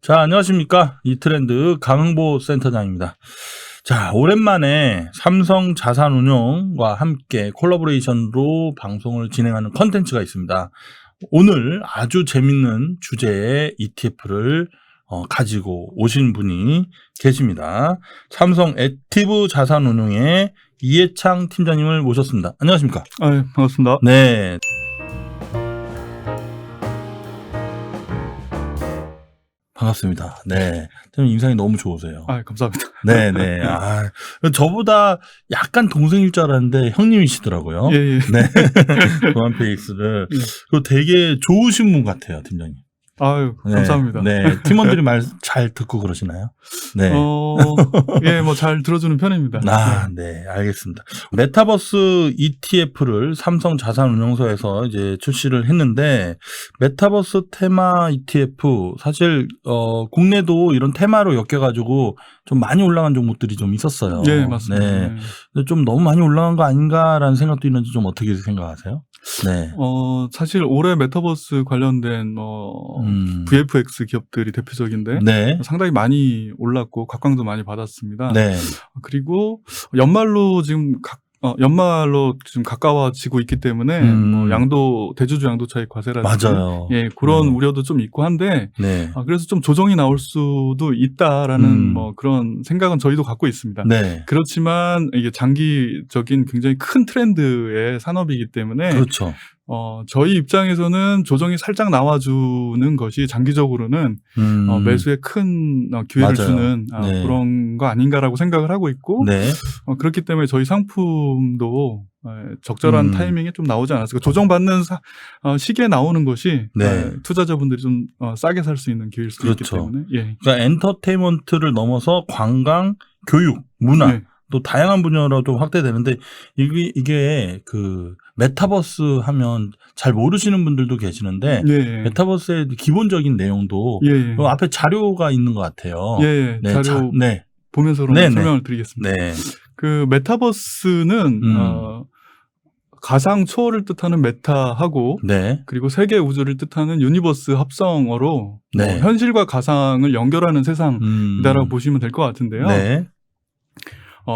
자, 안녕하십니까. 이트렌드 강흥보 센터장입니다. 자, 오랜만에 삼성 자산운용과 함께 콜라보레이션으로 방송을 진행하는 컨텐츠가 있습니다. 오늘 아주 재밌는 주제의 ETF를 가지고 오신 분이 계십니다. 삼성 액티브 자산운용의 이해창 팀장님을 모셨습니다. 안녕하십니까? 네, 반갑습니다. 네. 반갑습니다. 네. 좀 인상이 너무 좋으세요. 감사합니다. 네네. 저보다 약간 동생일 줄 알았는데 형님이시더라고요. 예. 네. 도안페이스를. 예. 그리고 되게 좋으신 분 같아요, 팀장님. 네, 감사합니다. 네. 팀원들이 말 잘 듣고 그러시나요? 네. 예, 뭐 잘 들어주는 편입니다. 네, 알겠습니다. 메타버스 ETF를 삼성 자산운용사에서 이제 출시를 했는데, 메타버스 테마 ETF, 사실, 국내도 이런 테마로 엮여가지고 좀 많이 올라간 종목들이 좀 있었어요. 네, 맞습니다. 네. 좀 너무 많이 올라간 거 아닌가라는 생각도 있는지 좀 어떻게 생각하세요? 네. 사실 올해 메타버스 관련된 VFX 기업들이 대표적인데 네. 상당히 많이 올랐고 각광도 많이 받았습니다. 네. 그리고 연말로 지금 가까워지고 있기 때문에 뭐 대주주 양도 차익 과세라든지 맞아요. 예, 그런 우려도 좀 있고 한데 네. 그래서 좀 조정이 나올 수도 있다라는 뭐 그런 생각은 저희도 갖고 있습니다. 네. 그렇지만 이게 장기적인 굉장히 큰 트렌드의 산업이기 때문에 그렇죠. 저희 입장에서는 조정이 살짝 나와주는 것이 장기적으로는 매수에 큰 기회를 맞아요. 주는 네. 그런 거 아닌가라고 생각을 하고 있고 네. 그렇기 때문에 저희 상품도 적절한 타이밍에 좀 나오지 않았을까. 조정받는 시기에 나오는 것이 네. 투자자분들이 좀 싸게 살 수 있는 기회일 수도 있기 그렇죠. 때문에. 예. 그러니까 엔터테인먼트를 넘어서 관광, 교육, 문화 네. 또 다양한 분야로 좀 확대되는데 이게 그 메타버스 하면 잘 모르시는 분들도 계시는데 예. 메타버스의 기본적인 내용도 예. 앞에 자료가 있는 것 같아요. 예. 네, 자료 네. 보면서 설명을 드리겠습니다. 네. 그 메타버스는 가상 초월을 뜻하는 메타하고 네. 그리고 세계 우주를 뜻하는 유니버스 합성어로 네. 현실과 가상을 연결하는 세상이다라고 보시면 될 것 같은데요. 네.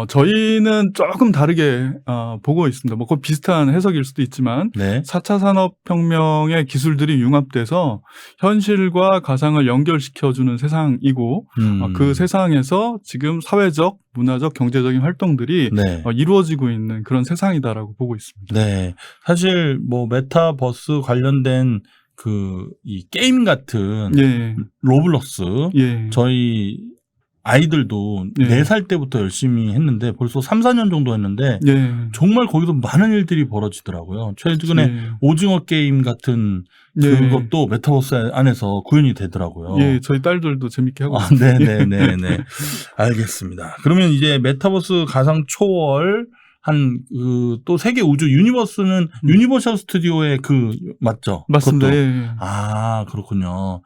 저희는 조금 다르게 보고 있습니다. 뭐 그 비슷한 해석일 수도 있지만 네. 4차 산업혁명의 기술들이 융합돼서 현실과 가상을 연결시켜주는 세상이고 그 세상에서 지금 사회적, 문화적, 경제적인 활동들이 네. 이루어지고 있는 그런 세상이다라고 보고 있습니다. 네. 사실 뭐 메타버스 관련된 이 게임 같은 예. 로블록스 예. 저희 아이들도 예. 4살 때부터 열심히 했는데 벌써 3, 4년 정도 했는데 예. 정말 거기서 많은 일들이 벌어지더라고요. 최근에 예. 오징어 게임 같은 그것도 메타버스 안에서 구현이 되더라고요. 예, 저희 딸들도 재밌게 하고 있습니다. 네네네네. 알겠습니다. 그러면 이제 메타버스 가상 초월 또 세계 우주 유니버스는 유니버셜 스튜디오의 맞죠? 맞습니다. 그것도. 예. 그렇군요.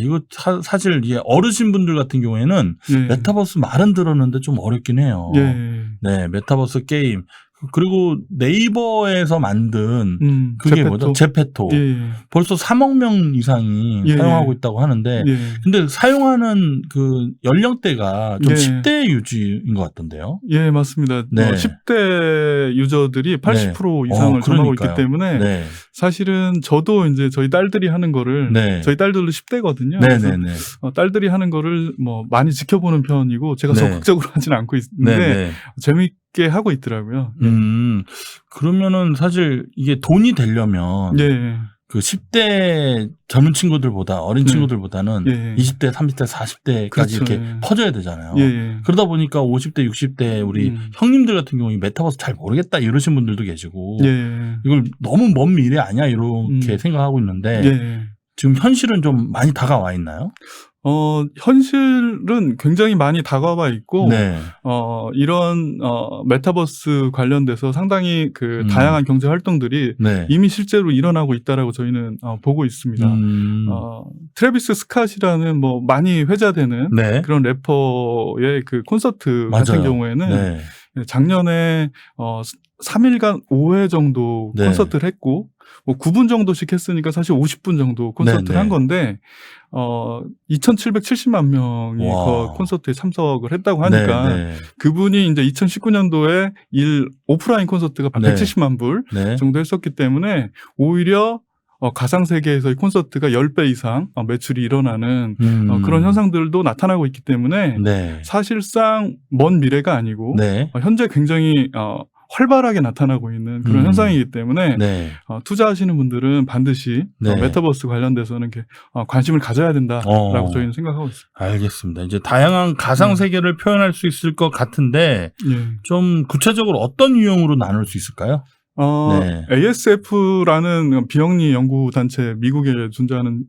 이거 사실 이게 어르신분들 같은 경우에는 예. 메타버스 말은 들었는데 좀 어렵긴 해요. 예. 네, 메타버스 게임. 그리고 네이버에서 만든 그게 제페토. 뭐죠? 제페토. 예. 벌써 3억 명 이상이 예. 사용하고 있다고 하는데 예. 근데 사용하는 연령대가 좀 예. 10대 유지인 것 같던데요. 예, 맞습니다. 네. 10대 유저들이 80% 이상을 점하고 있기 때문에 네. 사실은 저도 이제 저희 딸들이 하는 거를 저희 딸들도 10대거든요. 네네네. 딸들이 하는 거를 뭐 많이 지켜보는 편이고 제가 적극적으로 하지는 않고 있는데 재밌게 하고 있더라고요. 그러면은 사실 이게 돈이 되려면 그 10대 젊은 친구들보다 어린 친구들보다는 20대, 30대, 40대까지 그렇죠. 이렇게 퍼져야 되잖아요. 그러다 보니까 50대, 60대 우리 형님들 같은 경우에 메타버스 잘 모르겠다 이러신 분들도 계시고 이걸 너무 먼 미래 아니야 이렇게 생각하고 있는데 지금 현실은 좀 많이 다가와 있나요? 현실은 굉장히 많이 다가와 있고, 이런, 메타버스 관련돼서 상당히 다양한 경제 활동들이 이미 실제로 일어나고 있다라고 저희는, 보고 있습니다. 트래비스 스캇이라는 뭐 많이 회자되는 그런 래퍼의 콘서트 같은 경우에는 작년에, 3일간 5회 정도 네. 콘서트를 했고, 뭐 9분 정도씩 했으니까 사실 50분 정도 콘서트를 네, 한 건데, 2,770만 명이 와. 그 콘서트에 참석을 했다고 하니까, 네. 그분이 이제 2019년도에 오프라인 콘서트가 네. 170만 불 네. 정도 했었기 때문에, 오히려 가상세계에서의 콘서트가 10배 이상 매출이 일어나는 그런 현상들도 나타나고 있기 때문에 네. 사실상 먼 미래가 아니고 네. 현재 굉장히 활발하게 나타나고 있는 그런 현상이기 때문에 네. 투자하시는 분들은 반드시 네. 메타버스 관련돼서는 이렇게 관심을 가져야 된다라고 저희는 생각하고 있습니다. 알겠습니다. 이제 다양한 가상 세계를 표현할 수 있을 것 같은데 좀 구체적으로 어떤 유형으로 나눌 수 있을까요? 네. ASF라는 비영리 연구단체, 미국에 존재하는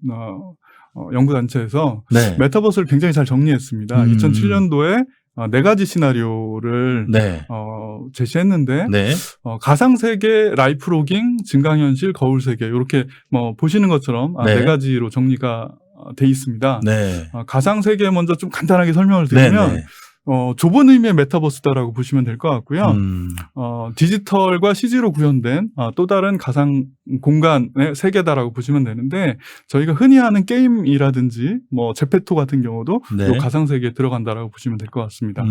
연구단체에서 네. 메타버스를 굉장히 잘 정리했습니다. 2007년도에 4가지 시나리오를 네. 제시했는데 네. 가상세계, 라이프로깅, 증강현실, 거울세계 이렇게 뭐 보시는 것처럼 네. 4가지로 정리가 돼 있습니다. 네. 가상세계 먼저 좀 간단하게 설명을 드리면 네. 좁은 의미의 메타버스다라고 보시면 될 것 같고요. 디지털과 CG로 구현된 또 다른 가상 공간의 세계다라고 보시면 되는데 저희가 흔히 하는 게임이라든지 뭐 제페토 같은 경우도 네. 이 가상 세계에 들어간다라고 보시면 될 것 같습니다.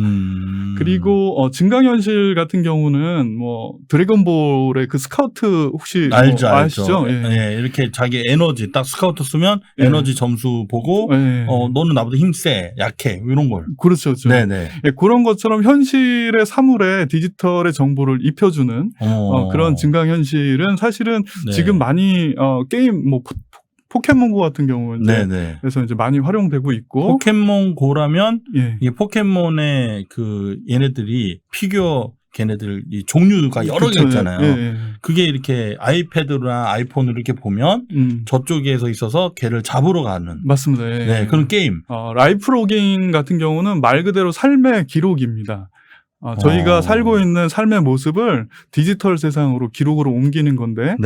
그리고 증강현실 같은 경우는 뭐 드래곤볼의 그 스카우트 혹시 알죠, 뭐 아시죠? 알죠. 예. 이렇게 자기 에너지 딱 스카우트 쓰면 예. 에너지 점수 보고 너는 나보다 힘세, 약해 이런 걸. 그렇죠, 그렇죠. 네네. 예, 그런 것처럼 현실의 사물에 디지털의 정보를 입혀주는 그런 증강현실은 사실은 네. 지금 많이 게임 뭐 포켓몬고 같은 경우는 그래서 이제 많이 활용되고 있고 포켓몬고라면 이 포켓몬의 그 얘네들이 피규어 걔네들 이 종류가 여러 개 있잖아요. 그게 이렇게 아이패드나 아이폰으로 이렇게 보면 저쪽에서 있어서 걔를 잡으러 가는. 맞습니다. 네, 그런 게임. 라이프로깅 같은 경우는 말 그대로 삶의 기록입니다. 저희가 살고 있는 삶의 모습을 디지털 세상으로 기록으로 옮기는 건데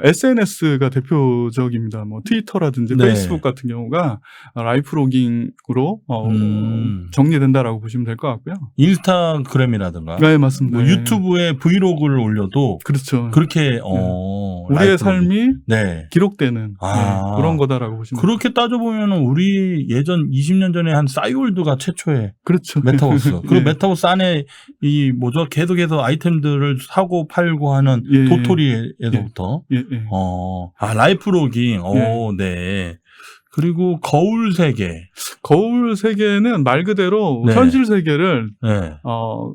SNS가 대표적입니다. 뭐 트위터라든지 페이스북 같은 경우가 라이프로깅으로 정리된다라고 보시면 될 것 같고요. 인스타그램이라든가, 네, 맞습니다. 뭐 유튜브에 브이로그를 올려도 그렇죠. 그렇게 우리의 삶이 기록되는 그런 거다라고 보시면 그렇게 따져보면 우리 예전 20년 전에 한 싸이월드가 최초의 그렇죠. 메타버스. 그리고 메타버스 안에 이 뭐죠? 계속해서 아이템들을 사고 팔고 하는 도토리에서부터 라이프로깅. 네. 그리고 거울 세계. 거울 세계는 말 그대로 현실 세계를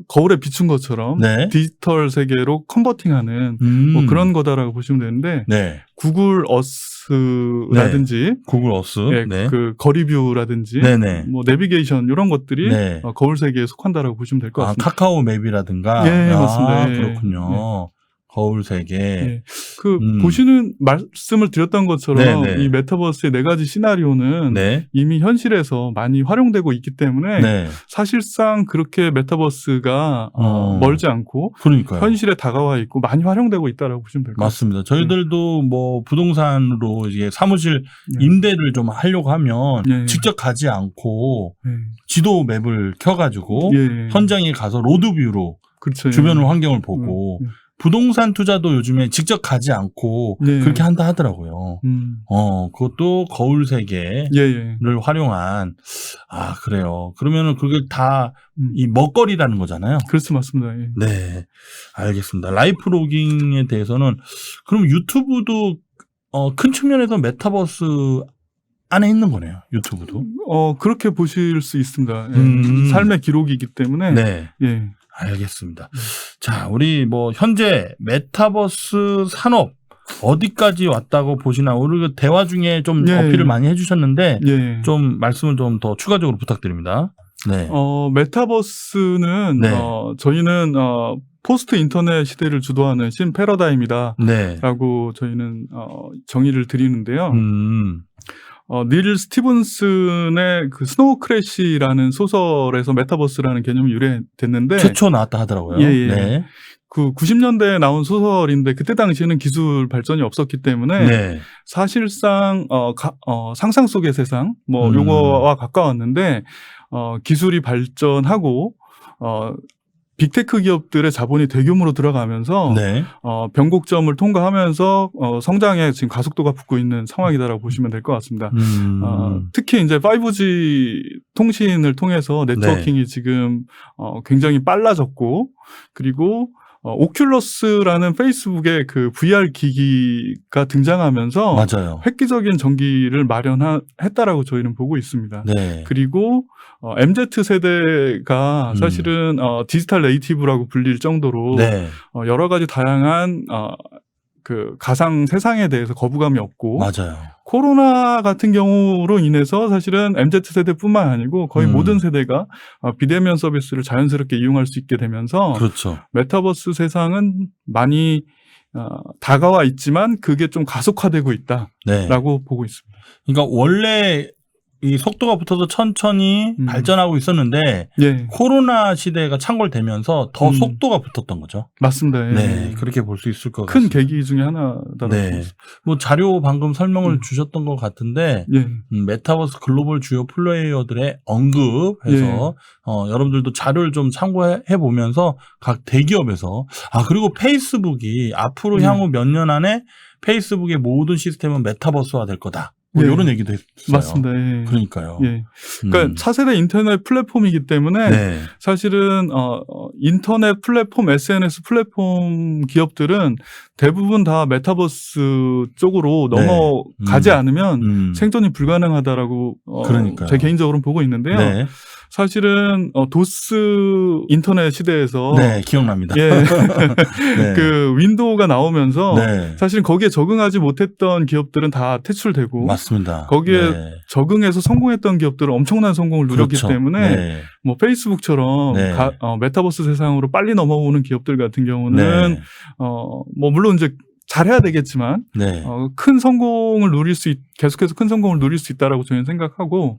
거울에 비춘 것처럼 디지털 세계로 컨버팅하는 뭐 그런 거다라고 보시면 되는데 구글 어스라든지 구글 어스, 그 거리뷰라든지 뭐 내비게이션 이런 것들이 거울 세계에 속한다라고 보시면 될 것 같습니다. 카카오 맵이라든가. 맞습니다. 그렇군요. 거울 세계. 보시는 말씀을 드렸던 것처럼 이 메타버스의 4가지 시나리오는 이미 현실에서 많이 활용되고 있기 때문에 사실상 그렇게 메타버스가 멀지 않고 현실에 다가와 있고 많이 활용되고 있다라고 보시면 될 것 같습니다. 맞습니다. 저희들도 뭐 부동산으로 이제 사무실 임대를 좀 하려고 하면 직접 가지 않고 지도 맵을 켜가지고 현장에 가서 로드뷰로 주변 환경을 보고 부동산 투자도 요즘에 직접 가지 않고 그렇게 한다 하더라고요. 그것도 거울 세계를 활용한. 그래요. 그러면은 그게 다 이 먹거리라는 거잖아요. 그렇죠, 맞습니다. 네, 알겠습니다. 라이프로깅에 대해서는 그럼 유튜브도 큰 측면에서 메타버스 안에 있는 거네요. 유튜브도. 그렇게 보실 수 있습니다. 삶의 기록이기 때문에. 알겠습니다. 자, 우리 뭐 현재 메타버스 산업 어디까지 왔다고 보시나? 우리 대화 중에 좀 어필을 많이 해주셨는데 좀 말씀을 좀 더 추가적으로 부탁드립니다. 메타버스는 저희는 포스트 인터넷 시대를 주도하는 신 패러다임이다라고 저희는 정의를 드리는데요. 닐 스티븐슨의 그 스노우 크래시라는 소설에서 메타버스라는 개념이 유래됐는데 최초 나왔다 하더라고요. 그 90년대에 나온 소설인데 그때 당시에는 기술 발전이 없었기 때문에 사실상 상상 속의 세상 뭐 요거와 가까웠는데 기술이 발전하고 빅테크 기업들의 자본이 대규모로 들어가면서 네. 변곡점을 통과하면서 성장에 지금 가속도가 붙고 있는 상황이다라고 보시면 될 것 같습니다. 특히 이제 5G 통신을 통해서 네트워킹이 지금 굉장히 빨라졌고 그리고 오큘러스라는 페이스북의 그 VR 기기가 등장하면서 맞아요. 획기적인 전기를 마련했다라고 저희는 보고 있습니다. 네. 그리고 MZ 세대가 사실은 디지털 네이티브라고 불릴 정도로 네. 여러 가지 다양한 그 가상 세상에 대해서 거부감이 없고 맞아요. 코로나 같은 경우로 인해서 사실은 MZ 세대뿐만 아니고 거의 모든 세대가 비대면 서비스를 자연스럽게 이용할 수 있게 되면서 그렇죠. 메타버스 세상은 많이 다가와 있지만 그게 좀 가속화되고 있다라고 네. 보고 있습니다. 그러니까 원래 이 속도가 붙어서 천천히 발전하고 있었는데 예. 코로나 시대가 창궐되면서 더 속도가 붙었던 거죠. 맞습니다. 예. 네, 그렇게 볼 수 있을 것 큰 같습니다. 계기 중에 하나다라고 네, 뭐 자료 방금 설명을 주셨던 것 같은데 예. 메타버스 글로벌 주요 플레이어들의 언급해서 여러분들도 자료를 좀 참고해 보면서 각 대기업에서 그리고 페이스북이 앞으로 향후 몇 년 안에 페이스북의 모든 시스템은 메타버스화 될 거다. 뭐 이런 얘기도 했어요. 맞습니다. 예. 그러니까요. 예. 그러니까 차세대 인터넷 플랫폼이기 때문에 네. 사실은 인터넷 플랫폼, SNS 플랫폼 기업들은 대부분 다 메타버스 쪽으로 넘어가지 않으면 생존이 불가능하다라고 제 개인적으로는 보고 있는데요. 네. 사실은 도스 인터넷 시대에서 기억납니다. 예. 네. 그 윈도우가 나오면서 사실 거기에 적응하지 못했던 기업들은 다 퇴출되고 맞습니다. 거기에 적응해서 성공했던 기업들은 엄청난 성공을 누렸기 때문에 뭐 페이스북처럼 메타버스 세상으로 빨리 넘어오는 기업들 같은 경우는 뭐 물론 이제 잘해야 되겠지만 큰 성공을 계속해서 큰 성공을 누릴 수 있다라고 저는 생각하고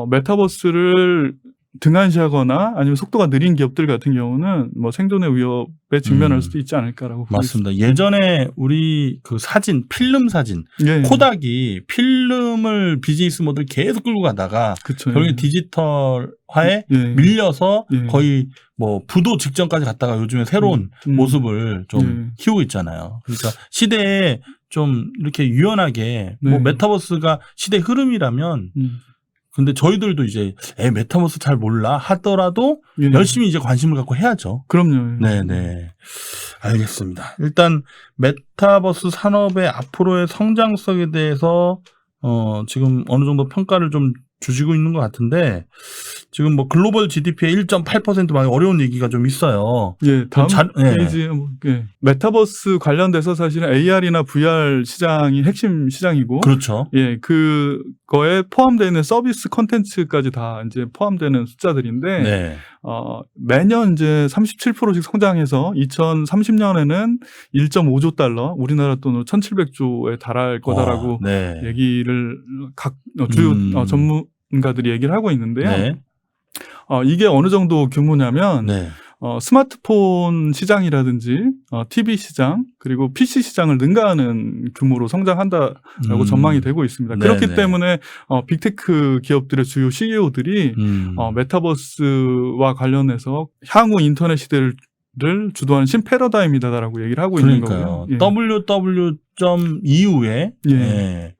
메타버스를 등한시하거나 아니면 속도가 느린 기업들 같은 경우는 뭐 생존의 위협에 직면할 수도 있지 않을까라고 맞습니다. 보겠습니다. 예전에 우리 그 사진, 필름 사진, 코닥이 필름을 비즈니스 모델 계속 끌고 가다가 결국에 디지털화에 밀려서 거의 뭐 부도 직전까지 갔다가 요즘에 새로운 모습을 좀 키우고 있잖아요. 그러니까 시대에 좀 이렇게 유연하게 뭐 메타버스가 시대 흐름이라면 근데 저희들도 이제 메타버스 잘 몰라 하더라도 열심히 이제 관심을 갖고 해야죠. 그럼요. 네네. 알겠습니다. 일단 메타버스 산업의 앞으로의 성장성에 대해서 지금 어느 정도 평가를 좀 주시고 있는 것 같은데 지금 뭐 글로벌 GDP의 1.8% 많이 어려운 얘기가 좀 있어요. 예, 다음 페이지 메타버스 관련돼서 사실은 AR이나 VR 시장이 핵심 시장이고, 그렇죠. 예, 그거에 포함되어 있는 서비스 컨텐츠까지 다 이제 포함되는 숫자들인데, 매년 이제 37%씩 성장해서 2030년에는 1.5조 달러, 우리나라 돈으로 1,700조에 달할 거다라고 얘기를 각 주요 전문가들이 얘기를 하고 있는데요. 이게 어느 정도 규모냐면 스마트폰 시장이라든지 TV 시장 그리고 PC 시장을 능가하는 규모로 성장한다라고 전망이 되고 있습니다. 그렇기 때문에 빅테크 기업들의 주요 CEO들이 메타버스와 관련해서 향후 인터넷 시대를 주도하는 신패러다임이다라고 얘기를 하고 있는 거고요. www. 이후에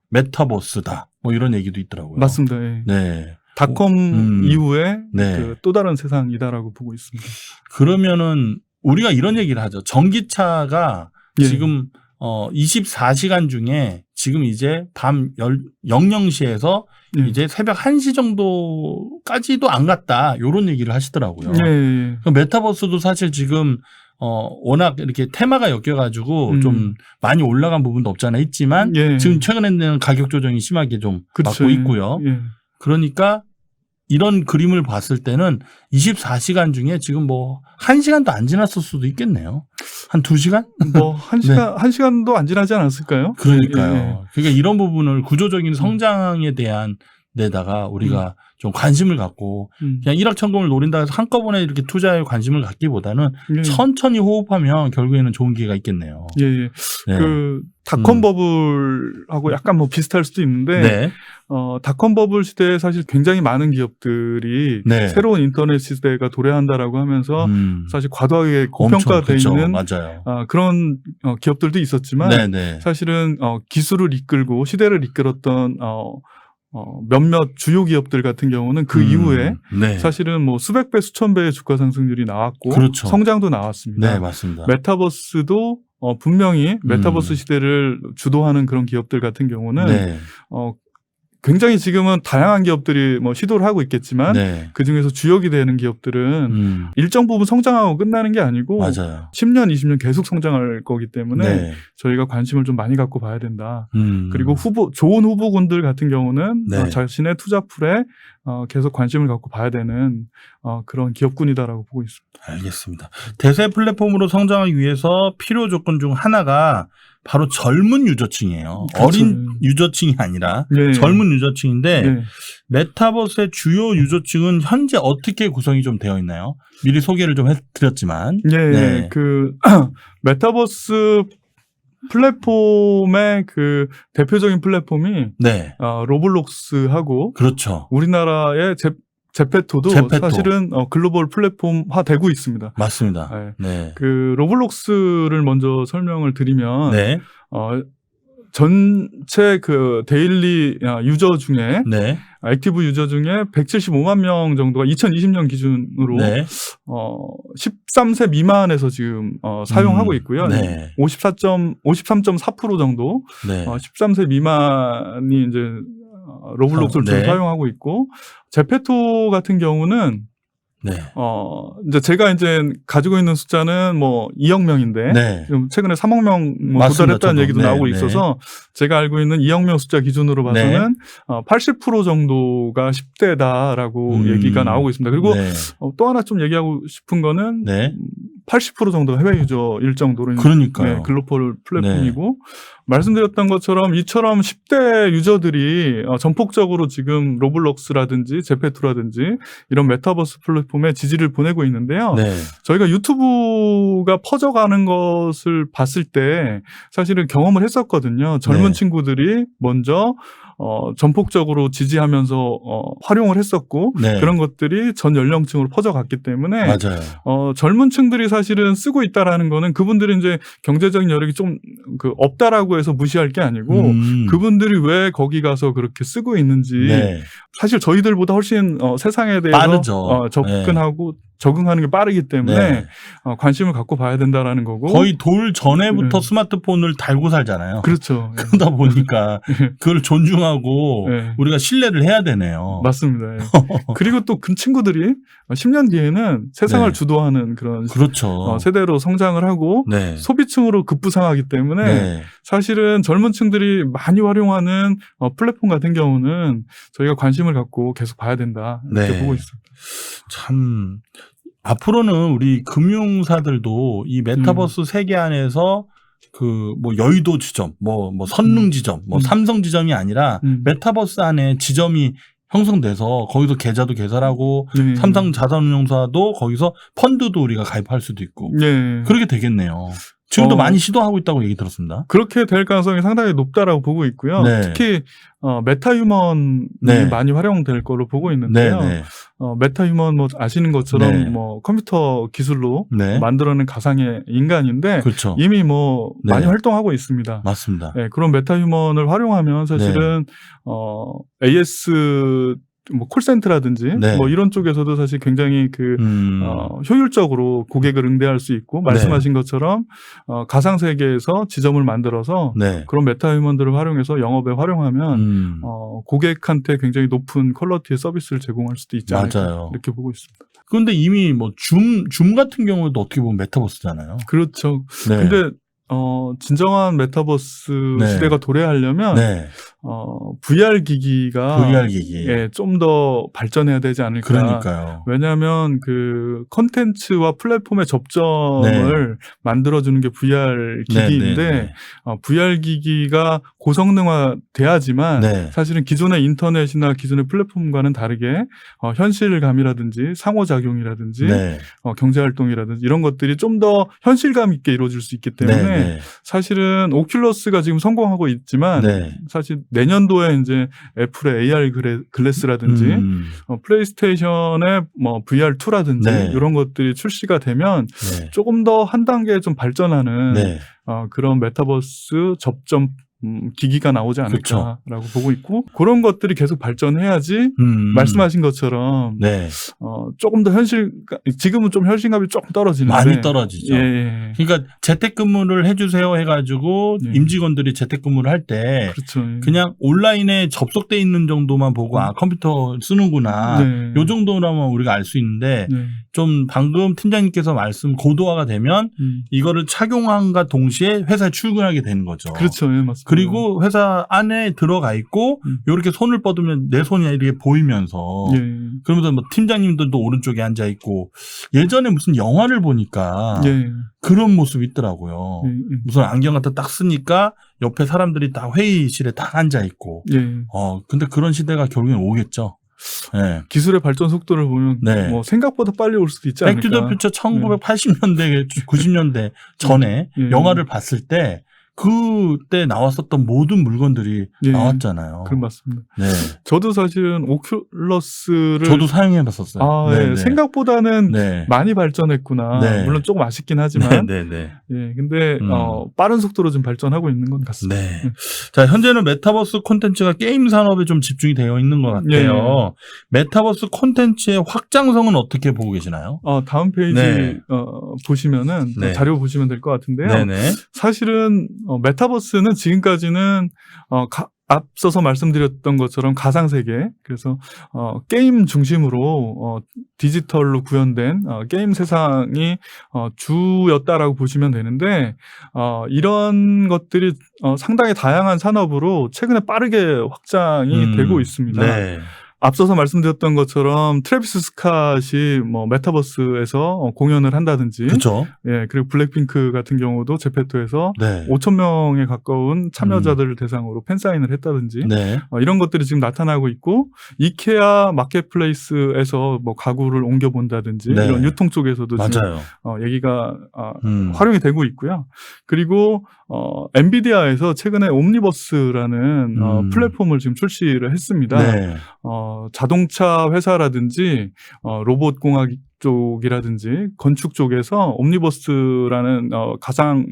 메타버스다. 뭐 이런 얘기도 있더라고요. 맞습니다. 닷컴 이후에 그 또 다른 세상이다라고 보고 있습니다. 그러면은 우리가 이런 얘기를 하죠. 전기차가 지금 24시간 중에 지금 이제 밤 00시에서 이제 새벽 1시 정도까지도 안 갔다. 이런 얘기를 하시더라고요. 메타버스도 사실 지금 워낙 이렇게 테마가 엮여가지고 좀 많이 올라간 부분도 없잖아 있지만 지금 최근에는 가격 조정이 심하게 좀 받고 있고요. 그러니까 이런 그림을 봤을 때는 24시간 중에 지금 뭐 1시간도 안 지났을 수도 있겠네요. 한 2시간? 뭐 1시간, 1시간도 안 지나지 않았을까요? 그러니까요. 그러니까 이런 부분을 구조적인 성장에 대한 데다가 우리가 좀 관심을 갖고 그냥 일확천금을 노린다 해서 한꺼번에 이렇게 투자에 관심을 갖기보다는 천천히 호흡하면 결국에는 좋은 기회가 있겠네요. 예, 예. 네. 그 닷컴 버블하고 약간 뭐 비슷할 수도 있는데 네. 닷컴 버블 시대에 사실 굉장히 많은 기업들이 네. 새로운 인터넷 시대가 도래한다라고 하면서 사실 과도하게 고평가돼 있는 맞아요. 그런 기업들도 있었지만 네네. 사실은 기술을 이끌고 시대를 이끌었던 몇몇 주요 기업들 같은 경우는 그 이후에 네. 사실은 뭐 수백 배, 수천 배의 주가 상승률이 나왔고 그렇죠. 성장도 나왔습니다. 네, 맞습니다. 메타버스도 분명히 메타버스 시대를 주도하는 그런 기업들 같은 경우는 네. 굉장히 지금은 다양한 기업들이 뭐 시도를 하고 있겠지만 네. 그중에서 주역이 되는 기업들은 일정 부분 성장하고 끝나는 게 아니고 맞아요. 10년, 20년 계속 성장할 거기 때문에 네. 저희가 관심을 좀 많이 갖고 봐야 된다. 그리고 좋은 후보군들 같은 경우는 네. 자신의 투자풀에 계속 관심을 갖고 봐야 되는 그런 기업군이다라고 보고 있습니다. 알겠습니다. 대세 플랫폼으로 성장하기 위해서 필요 조건 중 하나가 바로 젊은 유저층이에요. 그렇죠. 어린 유저층이 아니라 네. 젊은 유저층인데 네. 메타버스의 주요 유저층은 현재 어떻게 구성이 좀 되어 있나요? 미리 소개를 좀 해드렸지만. 네. 네. 그 메타버스 플랫폼의 그 대표적인 플랫폼이 네. 로블록스하고 그렇죠. 우리나라의 제페토도 사실은 글로벌 플랫폼화 되고 있습니다. 맞습니다. 네. 네. 그 로블록스를 먼저 설명을 드리면 네. 전체 그 데일리 유저 중에 네. 액티브 유저 중에 175만 명 정도가 2020년 기준으로 네. 13세 미만에서 지금 사용하고 있고요. 네. 53.4% 정도 네. 13세 미만이 이제 로블록스를 주로 네. 사용하고 있고 제페토 같은 경우는 네. 이제 제가 이제 가지고 있는 숫자는 뭐 2억 명인데 네. 지금 최근에 3억 명 맞습니다. 도달했다는 얘기도 네. 나오고 네. 있어서 제가 알고 있는 2억 명 숫자 기준으로 봐서는 80% 정도가 10대다라고 얘기가 나오고 있습니다. 그리고 네. 또 하나 좀 얘기하고 싶은 거는 네. 80% 정도가 해외 유저일 정도로 그러니까요. 글로벌 플랫폼이고 말씀드렸던 것처럼 이처럼 10대 유저들이 전폭적으로 지금 로블록스라든지 제페토라든지 이런 메타버스 플랫폼에 지지를 보내고 있는데요. 네. 저희가 유튜브가 퍼져가는 것을 봤을 때 사실은 경험을 했었거든요. 젊은 친구들이 먼저 전폭적으로 지지하면서 활용을 했었고 그런 것들이 전 연령층으로 퍼져갔기 때문에 맞아요. 젊은 층들이 사실은 쓰고 있다라는 거는 그분들이 이제 경제적인 여력이 좀 없다라고 해서 무시할 게 아니고 그분들이 왜 거기 가서 그렇게 쓰고 있는지 사실 저희들보다 훨씬 세상에 대해서 빠르죠. 접근하고 적응하는 게 빠르기 때문에 관심을 갖고 봐야 된다라는 거고 거의 돌 전에부터 스마트폰을 달고 살잖아요. 그렇죠. 그러다 보니까 그걸 존중하고 우리가 신뢰를 해야 되네요. 맞습니다. 그리고 또 그 친구들이 10년 뒤에는 세상을 주도하는 그런 그렇죠. 세대로 성장을 하고 소비층으로 급부상하기 때문에 사실은 젊은 층들이 많이 활용하는 플랫폼 같은 경우는 저희가 관심을 갖고 계속 봐야 된다 이렇게 보고 있습니다. 참 앞으로는 우리 금융사들도 이 메타버스 세계 안에서 그 뭐 여의도 지점, 뭐 선릉 지점, 뭐 삼성 지점이 아니라 메타버스 안에 지점이 형성돼서 거기서 계좌도 개설하고 삼성 자산운용사도 거기서 펀드도 우리가 가입할 수도 있고 그렇게 되겠네요. 지금도 많이 시도하고 있다고 얘기 들었습니다. 그렇게 될 가능성이 상당히 높다라고 보고 있고요. 특히 메타휴먼이 많이 활용될 거로 보고 있는데요. 메타휴먼 뭐 아시는 것처럼 뭐 컴퓨터 기술로 만들어낸 가상의 인간인데 이미 뭐 많이 활동하고 있습니다. 맞습니다. 그런 메타휴먼을 활용하면 사실은 AS 뭐 콜센터라든지 뭐 이런 쪽에서도 사실 굉장히 그 효율적으로 고객을 응대할 수 있고 말씀하신 것처럼 가상 세계에서 지점을 만들어서 그런 메타휴먼들을 활용해서 영업에 활용하면 고객한테 굉장히 높은 퀄리티의 서비스를 제공할 수도 있지 않을까 이렇게 보고 있습니다. 그런데 이미 뭐 줌 같은 경우도 어떻게 보면 메타버스잖아요. 그렇죠. 근데 진정한 메타버스 시대가 도래하려면 VR 기기가 VR 기기. 예, 좀 더 발전해야 되지 않을까. 그러니까요. 왜냐하면 그 컨텐츠와 플랫폼의 접점을 만들어주는 게 VR 기기인데 VR 기기가 고성능화 돼야지만 사실은 기존의 인터넷이나 기존의 플랫폼과는 다르게 현실감이라든지 상호작용이라든지 경제활동이라든지 이런 것들이 좀 더 현실감 있게 이루어질 수 있기 때문에 사실은 오큘러스가 지금 성공하고 있지만 사실 내년도에 이제 애플의 AR 글래스라든지 플레이스테이션의 뭐 VR2라든지 이런 것들이 출시가 되면 조금 더 한 단계 좀 발전하는 그런 메타버스 접점 기기가 나오지 않을까라고 보고 있고 그런 것들이 계속 발전해야지 말씀하신 것처럼 조금 더 지금은 좀 현실감이 조금 떨어지는데 많이 떨어지죠. 그러니까 재택근무를 해주세요 해가지고 임직원들이 재택근무를 할 때 그냥 온라인에 접속돼 있는 정도만 보고 컴퓨터 쓰는구나 요 정도라면 우리가 알 수 있는데 좀 방금 팀장님께서 말씀 고도화가 되면 이거를 착용함과 동시에 회사에 출근하게 되는 거죠. 그렇죠. 맞습니다. 그리고 회사 안에 들어가 있고 이렇게 손을 뻗으면 내 손이 이렇게 보이면서 그러면서 뭐 팀장님들도 오른쪽에 앉아 있고 예전에 무슨 영화를 보니까 그런 모습이 있더라고요. 무슨 안경 갖다 딱 쓰니까 옆에 사람들이 다 회의실에 딱 앉아 있고 근데 그런 시대가 결국엔 오겠죠. 기술의 발전 속도를 보면 뭐 생각보다 빨리 올 수도 있지 않을까. 백투더퓨처 1980년대 90년대 전에 영화를 봤을 때 그때 나왔었던 모든 물건들이 나왔잖아요. 그럼 맞습니다. 저도 사실은 오큘러스를 저도 사용해봤었어요. 생각보다는 많이 발전했구나. 물론 조금 아쉽긴 하지만, 근데 빠른 속도로 좀 발전하고 있는 것 같습니다. 자, 현재는 메타버스 콘텐츠가 게임 산업에 좀 집중이 되어 있는 것 같아요. 메타버스 콘텐츠의 확장성은 어떻게 보고 계시나요? 다음 페이지 보시면은 자료 보시면 될 것 같은데요. 사실은 메타버스는 지금까지는 앞서서 말씀드렸던 것처럼 가상세계, 그래서 게임 중심으로 디지털로 구현된 게임 세상이 주였다라고 보시면 되는데 이런 것들이 상당히 다양한 산업으로 최근에 빠르게 확장이 되고 있습니다. 앞서서 말씀드렸던 것처럼 트래비스 스캇이 뭐 메타버스에서 공연을 한다든지, 그리고 블랙핑크 같은 경우도 제페토에서 5,000명에 가까운 참여자들을 대상으로 팬사인을 했다든지, 이런 것들이 지금 나타나고 있고, 이케아 마켓플레이스에서 뭐 가구를 옮겨본다든지, 이런 유통 쪽에서도 지금 얘기가 활용이 되고 있고요. 그리고 엔비디아에서 최근에 옴니버스라는 플랫폼을 지금 출시를 했습니다. 자동차 회사라든지 로봇 공학 쪽이라든지 건축 쪽에서 옴니버스라는 가상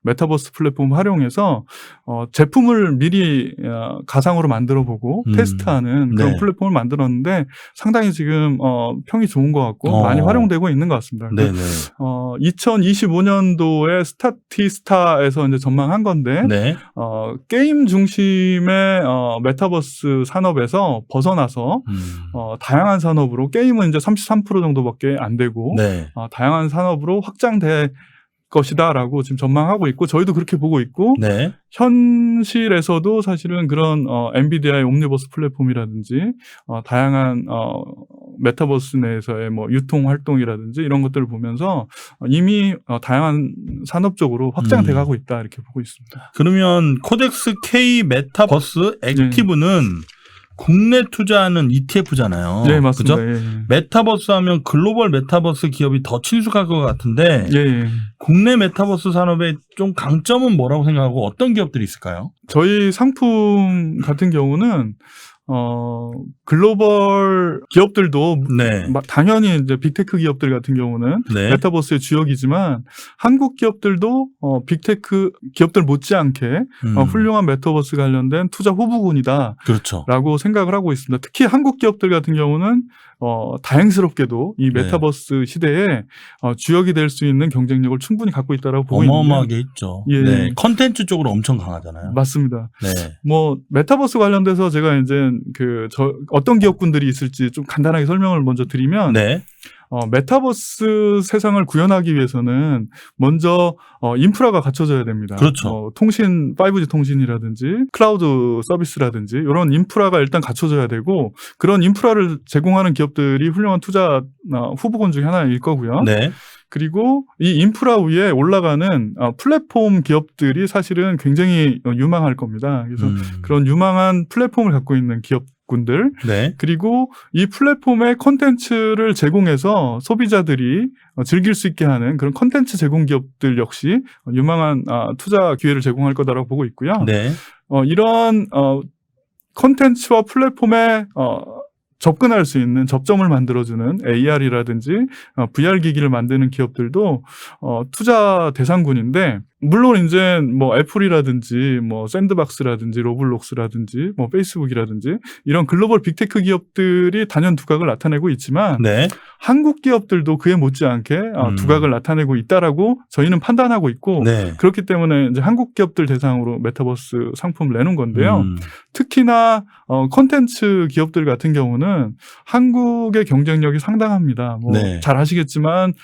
메타버스 플랫폼 활용해서 제품을 미리 가상으로 만들어보고 테스트하는 그런 플랫폼을 만들었는데 상당히 지금 평이 좋은 것 같고 많이 활용되고 있는 것 같습니다. 2025년도에 스타티스타에서 이제 전망한 건데 게임 중심의 메타버스 산업에서 벗어나서 다양한 산업으로 게임은 이제 33% 정도밖에 안 되고 다양한 산업으로 확장될 것이다라고 지금 전망하고 있고 저희도 그렇게 보고 있고 현실에서도 사실은 그런 엔비디아의 옴니버스 플랫폼이라든지 다양한 메타버스 내에서의 뭐 유통 활동이라든지 이런 것들을 보면서 이미 다양한 산업적으로 확장돼 가고 있다 이렇게 보고 있습니다. 그러면 코덱스 K 메타버스 액티브는 국내 투자하는 ETF잖아요. 네, 맞습니다. 그죠? 메타버스 하면 글로벌 메타버스 기업이 더 친숙할 것 같은데 국내 메타버스 산업의 좀 강점은 뭐라고 생각하고 어떤 기업들이 있을까요? 저희 상품 같은 경우는 글로벌 기업들도 당연히 이제 빅테크 기업들 같은 경우는 메타버스의 주역이지만 한국 기업들도 빅테크 기업들 못지않게 훌륭한 메타버스 관련된 투자 후보군이다라고 생각을 하고 있습니다. 특히 한국 기업들 같은 경우는 다행스럽게도 이 메타버스 시대에 주역이 될 수 있는 경쟁력을 충분히 갖고 있다라고 보고 있는데 어마어마하게 있죠. 컨텐츠 쪽으로 엄청 강하잖아요. 맞습니다. 뭐 메타버스 관련돼서 제가 이제 어떤 기업군들이 있을지 좀 간단하게 설명을 먼저 드리면 메타버스 세상을 구현하기 위해서는 먼저 인프라가 갖춰져야 됩니다. 그렇죠. 통신, 5G 통신이라든지 클라우드 서비스라든지 이런 인프라가 일단 갖춰져야 되고 그런 인프라를 제공하는 기업들이 훌륭한 투자 후보군 중에 하나일 거고요. 네. 그리고 이 인프라 위에 올라가는 플랫폼 기업들이 사실은 굉장히 유망할 겁니다. 그래서 그런 유망한 플랫폼을 갖고 있는 기업군들, 네. 그리고 이 플랫폼의 콘텐츠를 제공해서 소비자들이 즐길 수 있게 하는 그런 콘텐츠 제공 기업들 역시 유망한 투자 기회를 제공할 거다라고 보고 있고요. 네. 이런 콘텐츠와 플랫폼에 접근할 수 있는 접점을 만들어주는 AR이라든지 VR 기기를 만드는 기업들도 투자 대상군인데, 물론 이제 뭐 애플이라든지 뭐 샌드박스라든지 로블록스라든지 뭐 페이스북이라든지 이런 글로벌 빅테크 기업들이 단연 두각을 나타내고 있지만 네. 한국 기업들도 그에 못지않게 두각을 나타내고 있다라고 저희는 판단하고 있고, 네. 그렇기 때문에 이제 한국 기업들 대상으로 메타버스 상품을 내놓은 건데요. 특히나 콘텐츠 기업들 같은 경우는 한국의 경쟁력이 상당합니다. 뭐 네. 잘 아시겠지만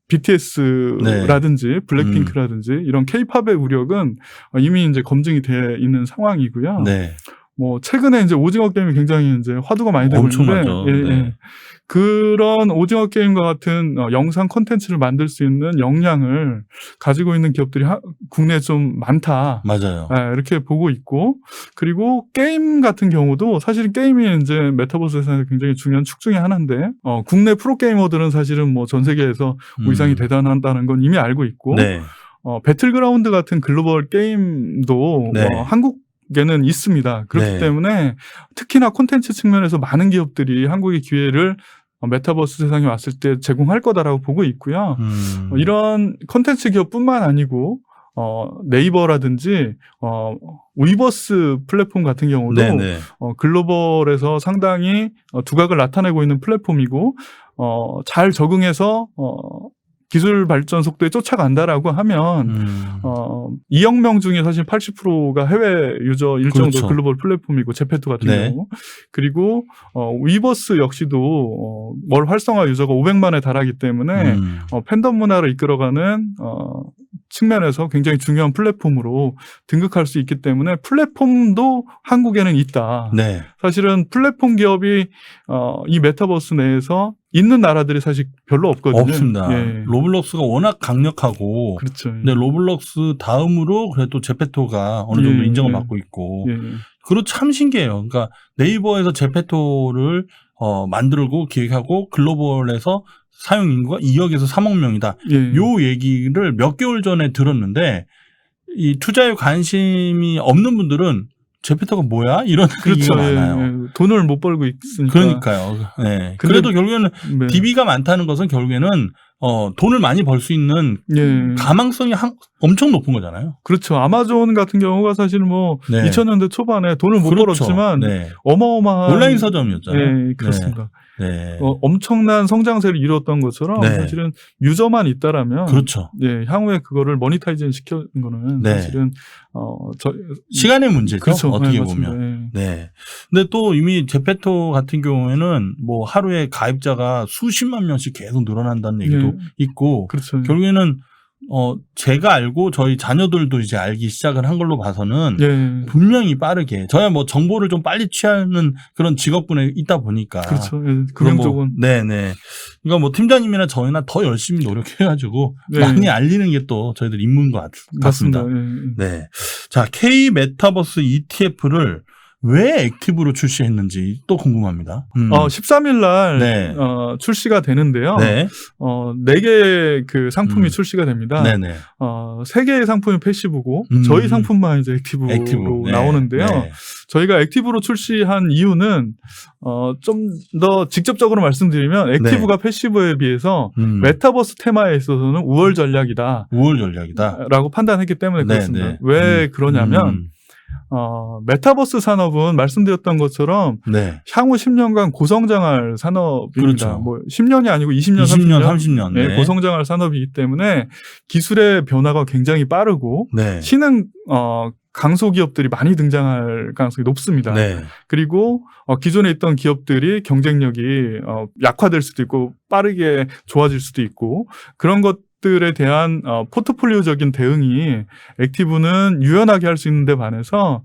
BTS라든지 네. 블랙핑크라든지 이런 K-팝의 우력은 이미 이제 검증이 돼 있는 상황이고요. 네. 뭐 최근에 이제 오징어 게임이 굉장히 이제 화두가 많이 되고 있는데, 엄청나죠. 네. 그런 오징어 게임과 같은 영상 콘텐츠를 만들 수 있는 역량을 가지고 있는 기업들이 국내에 좀 많다. 맞아요. 네, 이렇게 보고 있고, 그리고 게임 같은 경우도 사실 게임이 이제 메타버스에서 굉장히 중요한 축 중에 하나인데, 국내 프로게이머들은 사실은 뭐 전 세계에서 위상이 대단하다는 건 이미 알고 있고, 네. 배틀그라운드 같은 글로벌 게임도 네. 한국에는 있습니다. 그렇기 네. 때문에 특히나 콘텐츠 측면에서 많은 기업들이 한국의 기회를 메타버스 세상에 왔을 때 제공할 거다라고 보고 있고요. 이런 콘텐츠 기업뿐만 아니고 네이버라든지 위버스 플랫폼 같은 경우도 네네. 글로벌에서 상당히 두각을 나타내고 있는 플랫폼이고, 잘 적응해서 기술 발전 속도에 쫓아간다라고 하면 2억 명 중에 사실 80%가 해외 유저 일정도 그렇죠. 글로벌 플랫폼이고, 제페토 같은 네. 경우, 그리고 위버스 역시도 월 활성화 유저가 500만에 달하기 때문에 팬덤 문화를 이끌어가는 측면에서 굉장히 중요한 플랫폼으로 등극할 수 있기 때문에 플랫폼도 한국에는 있다. 네. 사실은 플랫폼 기업이 이 메타버스 내에서 있는 나라들이 사실 별로 없거든요. 없습니다. 예. 로블록스가 워낙 강력하고, 그렇죠. 근데 로블록스 다음으로 그래도 제페토가 어느 정도 인정을 받고 있고, 그리고 참 신기해요. 그러니까 네이버에서 제페토를 만들고 기획하고 글로벌에서 사용 인구가 2억에서 3억 명이다. 요 얘기를 몇 개월 전에 들었는데, 이 투자에 관심이 없는 분들은 제페토가 뭐야? 이런 얘기가 많아요. 돈을 못 벌고 있으니까. 그러니까요. 네. 그래도 결국에는 DB가 많다는 것은 결국에는 돈을 많이 벌 수 있는 가망성이 엄청 높은 거잖아요. 그렇죠. 아마존 같은 경우가 사실 뭐 2000년대 초반에 돈을 못 벌었지만 어마어마한 온라인 서점이었잖아요. 네, 그렇습니다. 네. 엄청난 성장세를 이뤘던 것처럼 사실은 유저만 있다라면, 그렇죠. 향후에 그거를 모니타이징 시키는 거는 사실은 시간의 문제죠. 그렇죠. 어떻게 보면. 네. 근데 또 이미 제페토 같은 경우에는 뭐 하루에 가입자가 수십만 명씩 계속 늘어난다는 얘기도 있고, 그렇죠. 결국에는 제가 알고 저희 자녀들도 이제 알기 시작을 한 걸로 봐서는 분명히 빠르게, 저야 뭐 정보를 좀 빨리 취하는 그런 직업군에 있다 보니까. 그렇죠. 금융 쪽은. 네네. 그러니까 뭐 팀장님이나 저희나 더 열심히 노력해가지고 많이 알리는 게 또 저희들 임무인 것 같습니다. 네. 자, K 메타버스 ETF를 왜 액티브로 출시했는지 또 궁금합니다. 13일 날 출시가 되는데요. 4개의 그 상품이 출시가 됩니다. 3개의 상품이 패시브고 저희 상품만 이제 액티브로 나오는데요. 저희가 액티브로 출시한 이유는 좀 더 직접적으로 말씀드리면 액티브가 패시브에 비해서 메타버스 테마에 있어서는 우월 전략이다. 우월 전략이다. 라고 판단했기 때문에 그렇습니다. 왜 그러냐면 메타버스 산업은 말씀드렸던 것처럼 네. 향후 10년간 고성장할 산업입니다. 그렇죠. 뭐 10년이 아니고 20년, 30년. 네, 고성장할 산업이기 때문에 기술의 변화가 굉장히 빠르고 네. 신흥 강소기업들이 많이 등장할 가능성이 높습니다. 네. 그리고 기존에 있던 기업들이 경쟁력이 약화될 수도 있고 빠르게 좋아질 수도 있고 그런 것들에 대한 포트폴리오적인 대응이 액티브는 유연하게 할 수 있는 데 반해서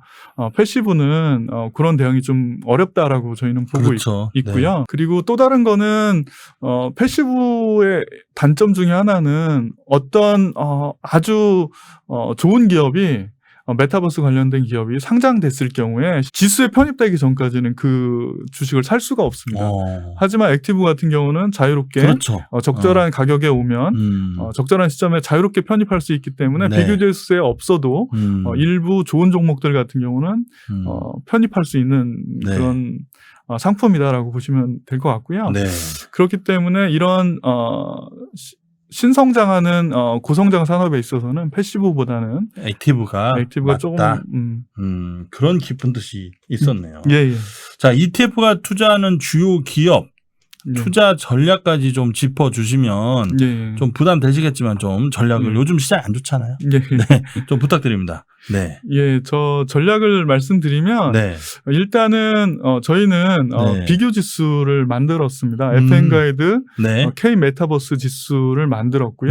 패시브는 그런 대응이 좀 어렵다라고 저희는 보고 그렇죠. 있고요. 네. 그리고 또 다른 거는 패시브의 단점 중에 하나는 어떤 아주 좋은 기업이 메타버스 관련된 기업이 상장됐을 경우에 지수에 편입되기 전까지는 그 주식을 살 수가 없습니다. 하지만 액티브 같은 경우는 자유롭게 그렇죠. 적절한 가격에 오면 적절한 시점에 자유롭게 편입할 수 있기 때문에 네. 비교지수에 없어도 일부 좋은 종목들 같은 경우는 편입할 수 있는 네. 그런 상품이다라고 보시면 될 것 같고요. 네. 그렇기 때문에 이런 신성장하는 고성장 산업에 있어서는 패시브보다는 액티브가 맞다. 조금 그런 깊은 뜻이 있었네요. 예. 자, ETF가 투자하는 주요 기업 투자 전략까지 좀 짚어주시면 좀 부담되시겠지만 좀 전략을 요즘 시장 안 좋잖아요. 네, 좀 부탁드립니다. 네. 예, 저 전략을 말씀드리면 일단은 저희는 비교 지수를 만들었습니다. FN 가이드 K 메타버스 지수를 만들었고요.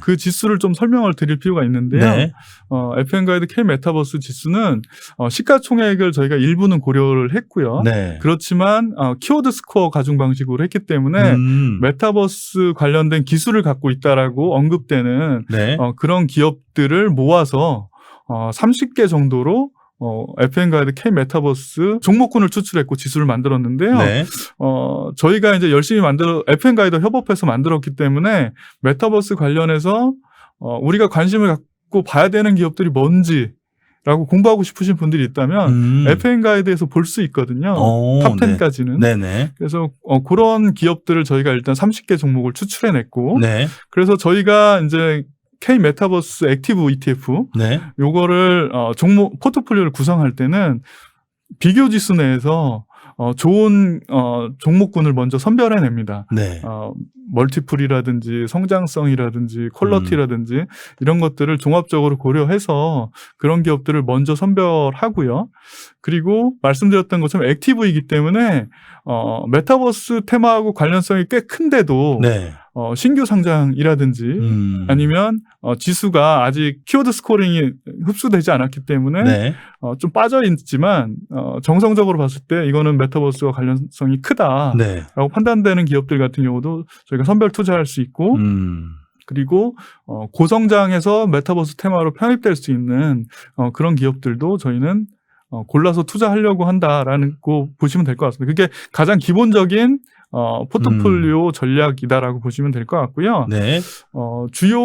그 지수를 좀 설명을 드릴 필요가 있는데요. FN 가이드 K 메타버스 지수는 시가총액을 저희가 일부는 고려를 했고요. 그렇지만 키워드 스코어 가중 방식으로 했기 때문에 메타버스 관련된 기술을 갖고 있다라고 언급되는 그런 기업들을 모아서 30개 정도로 FN 가이드 K 메타버스 종목군을 추출했고 지수를 만들었는데요. 저희가 이제 열심히 FN 가이드 협업해서 만들었기 때문에 메타버스 관련해서 우리가 관심을 갖고 봐야 되는 기업들이 뭔지라고 공부하고 싶으신 분들이 있다면 FN 가이드에서 볼 수 있거든요. 탑 10까지는. 그래서 그런 기업들을 저희가 일단 30개 종목을 추출해냈고 그래서 저희가 이제 K 메타버스 액티브 ETF 요거를 종목 포트폴리오를 구성할 때는 비교 지수 내에서 좋은 종목군을 먼저 선별해냅니다. 멀티플이라든지 성장성이라든지 퀄러티라든지 이런 것들을 종합적으로 고려해서 그런 기업들을 먼저 선별하고요. 그리고 말씀드렸던 것처럼 액티브이기 때문에 메타버스 테마하고 관련성이 꽤 큰데도 신규 상장이라든지 아니면 지수가 아직 키워드 스코링이 흡수되지 않았기 때문에 좀 빠져있지만 정성적으로 봤을 때 이거는 메타버스와 관련성이 크다라고 판단되는 기업들 같은 경우도 저희가 선별 투자할 수 있고 그리고 고성장에서 메타버스 테마로 편입될 수 있는 그런 기업들도 저희는 골라서 투자하려고 한다라는 거 보시면 될 것 같습니다. 그게 가장 기본적인 포트폴리오 전략이다라고 보시면 될 것 같고요. 주요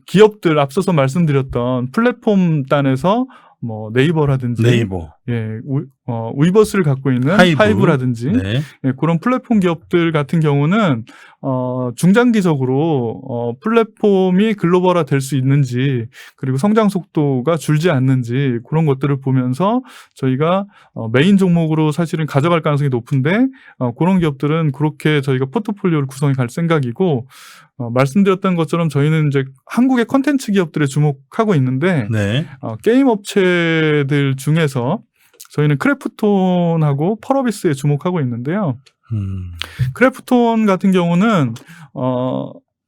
기업들 앞서서 말씀드렸던 플랫폼 단에서 뭐 네이버라든지 위버스를 갖고 있는 하이브라든지 그런 플랫폼 기업들 같은 경우는 중장기적으로 플랫폼이 글로벌화 될 수 있는지 그리고 성장 속도가 줄지 않는지 그런 것들을 보면서 저희가 메인 종목으로 사실은 가져갈 가능성이 높은데 그런 기업들은 그렇게 저희가 포트폴리오를 구성해 갈 생각이고 말씀드렸던 것처럼 저희는 이제 한국의 콘텐츠 기업들에 주목하고 있는데 게임 업체들 중에서 저희는 크래프톤하고 펄어비스에 주목하고 있는데요. 크래프톤 같은 경우는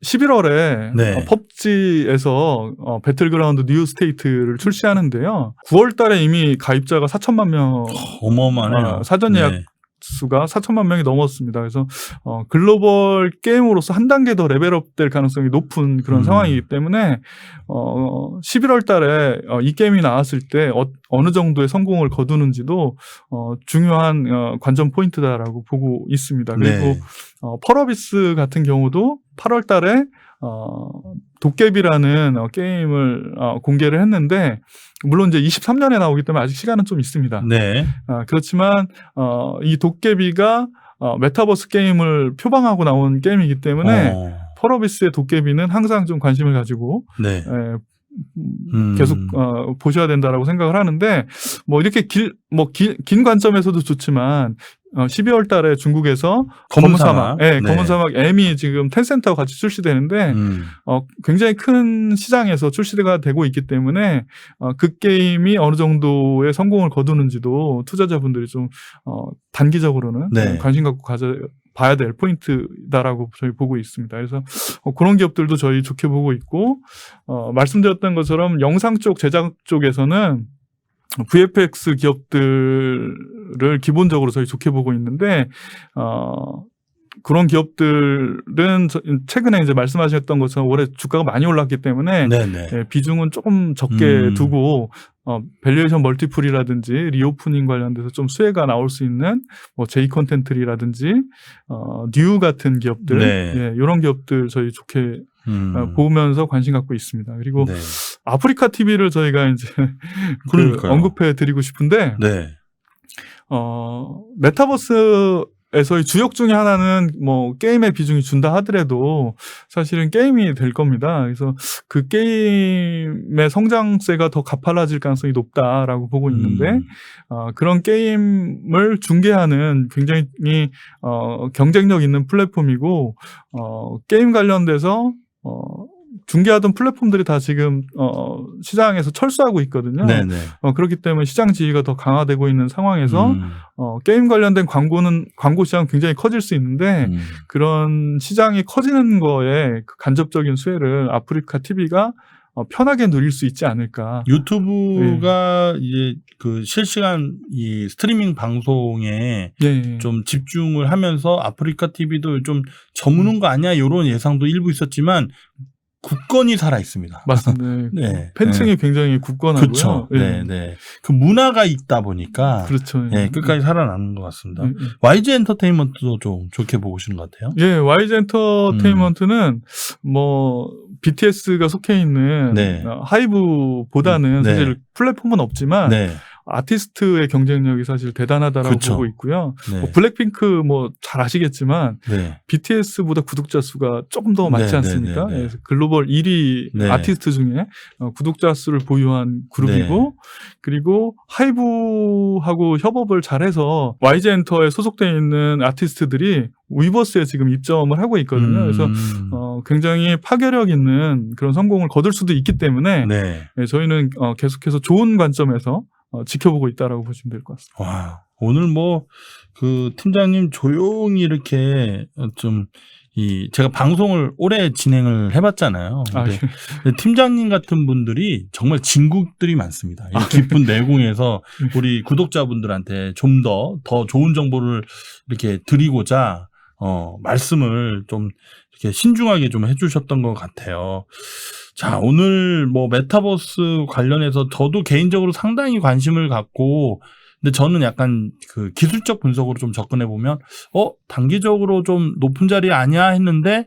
11월에 펍지에서 배틀그라운드 뉴 스테이트를 출시하는데요. 9월 달에 이미 가입자가 4천만 명 어마어마하네요. 사전 예약 수가 4천만 명이 넘었습니다. 그래서 글로벌 게임으로서 한 단계 더 레벨업 될 가능성이 높은 그런 상황이기 때문에 11월 달에 이 게임이 나왔을 때 어느 정도의 성공을 거두는지도 중요한 관전 포인트다라고 보고 있습니다. 그리고 펄어비스 같은 경우도 8월 달에 도깨비라는 게임을 공개를 했는데 물론 이제 23년에 나오기 때문에 아직 시간은 좀 있습니다. 그렇지만 이 도깨비가 메타버스 게임을 표방하고 나온 게임이기 때문에 펄어비스의 도깨비는 항상 좀 관심을 가지고 계속 보셔야 된다라고 생각을 하는데 뭐 이렇게 긴 관점에서도 좋지만 12월 달에 중국에서 검은 사막, 네, 검은 사막 M이 지금 텐센트와 같이 출시되는데 굉장히 큰 시장에서 출시가 되고 있기 때문에 그 게임이 어느 정도의 성공을 거두는지도 투자자분들이 좀 단기적으로는 네. 관심 갖고 봐야 될 포인트다라고 저희 보고 있습니다. 그래서 그런 기업들도 저희 좋게 보고 있고 말씀드렸던 것처럼 영상 쪽 제작 쪽에서는 VFX 기업들을 기본적으로 저희 좋게 보고 있는데 그런 기업들은 최근에 이제 말씀하셨던 것처럼 올해 주가가 많이 올랐기 때문에 비중은 조금 적게 두고 밸류에이션 멀티플이라든지 리오프닝 관련돼서 좀 수혜가 나올 수 있는 뭐 제이 컨텐트리라든지 뉴 같은 기업들 예, 이런 기업들 저희 좋게 보면서 관심 갖고 있습니다. 그리고 아프리카 TV를 저희가 이제 언급해 드리고 싶은데 메타버스에서의 주역 중에 하나는 뭐 게임의 비중이 준다 하더라도 사실은 게임이 될 겁니다. 그래서 그 게임의 성장세가 더 가팔라질 가능성이 높다라고 보고 있는데 그런 게임을 중개하는 굉장히 경쟁력 있는 플랫폼이고 게임 관련돼서 중개하던 플랫폼들이 다 지금 시장에서 철수하고 있거든요. 그렇기 때문에 시장 지위가 더 강화되고 있는 상황에서 게임 관련된 광고 시장 굉장히 커질 수 있는데 그런 시장이 커지는 거에 간접적인 수혜를 아프리카 TV가 편하게 누릴 수 있지 않을까. 유튜브가 이제 그 실시간 이 스트리밍 방송에 좀 집중을 하면서 아프리카 TV도 좀 저무는 거 아니야 이런 예상도 일부 있었지만 굳건히 살아 있습니다. 맞습니다. 팬층이 굉장히 굳건하고요. 그렇죠. 그 문화가 있다 보니까 그렇죠. 끝까지 살아남는 것 같습니다. YG 엔터테인먼트도 좀 좋게 보고 계시는 것 같아요. YG 엔터테인먼트는 뭐 BTS가 속해 있는 하이브보다는 사실 플랫폼은 없지만 아티스트의 경쟁력이 사실 대단하다라고 보고 있고요. 뭐 블랙핑크 뭐 잘 아시겠지만 BTS보다 구독자 수가 조금 더 많지 않습니까? 그래서 글로벌 1위 아티스트 중에 구독자 수를 보유한 그룹이고 그리고 하이브하고 협업을 잘해서 YG 엔터에 소속되어 있는 아티스트들이 위버스에 지금 입점을 하고 있거든요. 그래서 굉장히 파괴력 있는 그런 성공을 거둘 수도 있기 때문에 저희는 계속해서 좋은 관점에서 지켜보고 있다라고 보시면 될 것 같습니다. 와, 오늘 뭐 그 팀장님 조용히 이렇게 좀 제가 방송을 오래 진행을 해봤잖아요. 근데 팀장님 같은 분들이 정말 진국들이 많습니다. 깊은 내공에서 우리 구독자분들한테 좀 더 좋은 정보를 이렇게 드리고자 말씀을 좀 이렇게 신중하게 좀 해주셨던 것 같아요. 자, 오늘 뭐 메타버스 관련해서 저도 개인적으로 상당히 관심을 갖고, 근데 저는 약간 그 기술적 분석으로 좀 접근해 보면, 단기적으로 좀 높은 자리 아니야 했는데,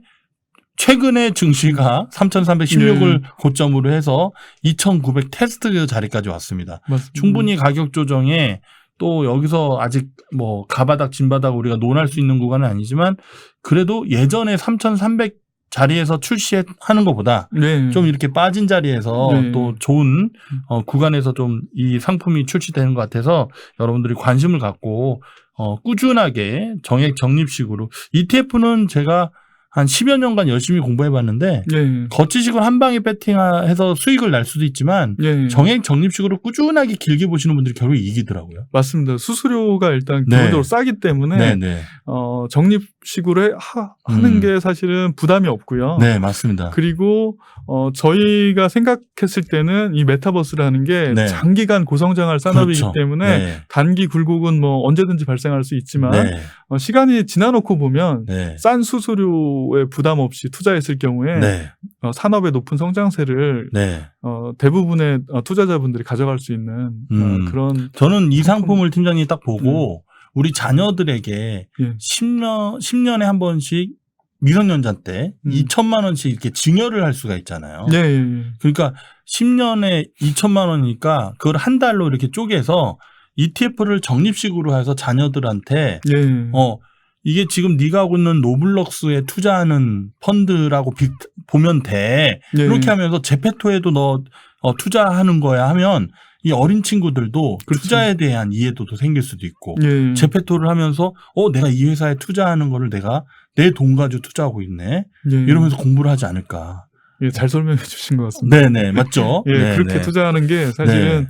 최근에 증시가 3,316을 고점으로 해서 2,900 테스트 자리까지 왔습니다. 맞습니다. 충분히 가격 조정에 또 여기서 아직 뭐 가바닥 진바닥 우리가 논할 수 있는 구간은 아니지만 그래도 예전에 3,300 자리에서 출시하는 것보다 좀 이렇게 빠진 자리에서 또 좋은 구간에서 좀 이 상품이 출시되는 것 같아서 여러분들이 관심을 갖고 꾸준하게 정액 적립식으로 ETF는 제가 한 10여 년간 열심히 공부해봤는데 거치식으로 한 방에 배팅해서 수익을 날 수도 있지만 정액 적립식으로 꾸준하게 길게 보시는 분들이 결국 이기더라고요. 맞습니다. 수수료가 일단 기본적으로 싸기 때문에 적립식으로 하는 게 사실은 부담이 없고요. 네, 맞습니다. 그리고 저희가 생각했을 때는 이 메타버스라는 게 장기간 고성장할 산업이기 때문에 단기 굴곡은 뭐 언제든지 발생할 수 있지만 시간이 지나놓고 보면 싼 수수료에 부담 없이 투자했을 경우에 산업의 높은 성장세를 대부분의 투자자분들이 가져갈 수 있는 그런 저는 이 상품을 팀장님이 딱 보고 우리 자녀들에게 10년에 한 번씩 미성년자 때 2천만 원씩 이렇게 증여를 할 수가 있잖아요. 그러니까 10년에 2천만 원이니까 그걸 한 달로 이렇게 쪼개서 ETF를 적립식으로 해서 자녀들한테 이게 지금 네가 하고 있는 노블럭스에 투자하는 펀드라고 보면 돼. 예. 이렇게 하면서 제페토에도 너 투자하는 거야 하면 이 어린 친구들도 그렇죠. 투자에 대한 이해도도 생길 수도 있고 예. 제페토를 하면서 내가 이 회사에 투자하는 거를 내가 내 돈 가지고 투자하고 있네. 예. 이러면서 공부를 하지 않을까. 예, 잘 설명해 주신 것 같습니다. 네네, 맞죠? 예, 네네. 그렇게 투자하는 게 사실은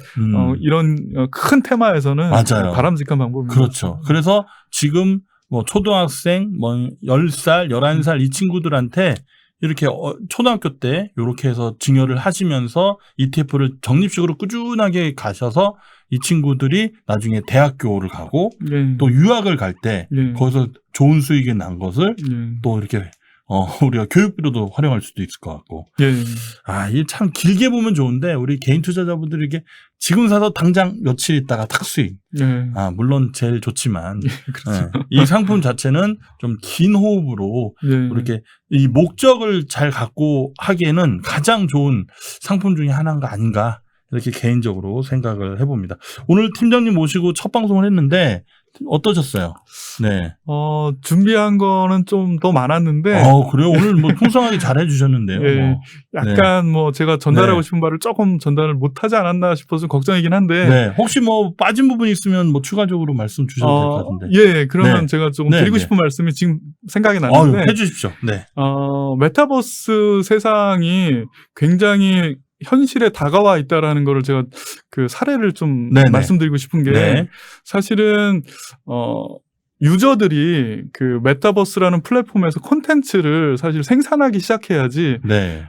이런 큰 테마에서는 맞아요. 바람직한 방법입니다. 그렇죠. 그래서 지금 뭐 초등학생, 뭐 10살, 11살 이 친구들한테 이렇게 초등학교 때 이렇게 해서 증여를 하시면서 ETF를 적립식으로 꾸준하게 가셔서 이 친구들이 나중에 대학교를 가고 예. 또 유학을 갈 때 예. 거기서 좋은 수익이 난 것을 예. 또 이렇게 우리가 교육비로도 활용할 수도 있을 것 같고. 예. 이게 참 길게 보면 좋은데 우리 개인 투자자분들에게 지금 사서 당장 며칠 있다가 탁 수익. 예. 물론 제일 좋지만 예, 그렇죠. 이 상품 자체는 좀 긴 호흡으로 예. 이렇게 이 목적을 잘 갖고 하기에는 가장 좋은 상품 중에 하나가 아닌가 이렇게 개인적으로 생각을 해봅니다. 오늘 팀장님 모시고 첫 방송을 했는데 어떠셨어요? 네. 준비한 거는 좀 더 많았는데. 그래요? 오늘 뭐 풍성하게 잘 해주셨는데요. 예. 약간 뭐 제가 전달하고 네. 싶은 바를 조금 전달을 못하지 않았나 싶어서 걱정이긴 한데. 네. 혹시 뭐 빠진 부분이 있으면 뭐 추가적으로 말씀 주셔도 될 것 같은데. 예. 그러면 네. 제가 조금 네, 드리고 네. 싶은 말씀이 지금 생각이 나는데. 해주십시오. 네. 메타버스 세상이 굉장히 현실에 다가와 있다라는 거를 제가 그 사례를 좀 네네. 말씀드리고 싶은 게 네. 사실은 유저들이 그 메타버스라는 플랫폼에서 콘텐츠를 사실 생산하기 시작해야지 네.